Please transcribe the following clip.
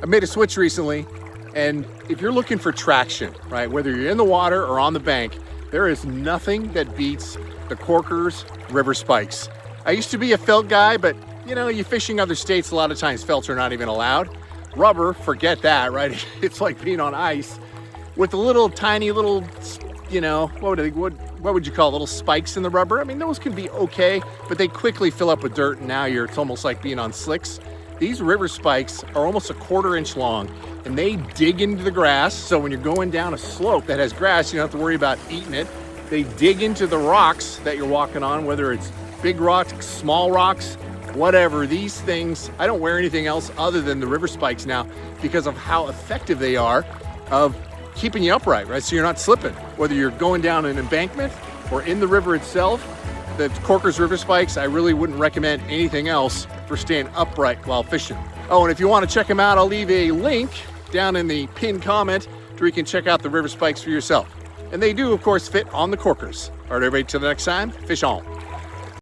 I made a switch recently, and if you're looking for traction, right, whether you're in the water or on the bank, there is nothing that beats the Corkers river spikes. I used to be a felt guy, but you know, you fishing other states, a lot of times felts are not even allowed. Rubber, forget that, right? It's like being on ice with the little tiny little, you know, what would you call it, little spikes in the rubber? I mean, those can be okay, but they quickly fill up with dirt, and now it's almost like being on slicks. These river spikes are almost a 1/4 inch long, and they dig into the grass. So when you're going down a slope that has grass, you don't have to worry about eating it. They dig into the rocks that you're walking on, whether it's big rocks, small rocks, whatever. These things, I don't wear anything else other than the river spikes now because of how effective they are of keeping you upright, right? So you're not slipping, whether you're going down an embankment or in the river itself. The Corkers river spikes, I really wouldn't recommend anything else for staying upright while fishing. Oh, and if you want to check them out, I'll leave a link down in the pinned comment where you can check out the river spikes for yourself. And they do, of course, fit on the Corkers. All right, everybody, till the next time, fish on.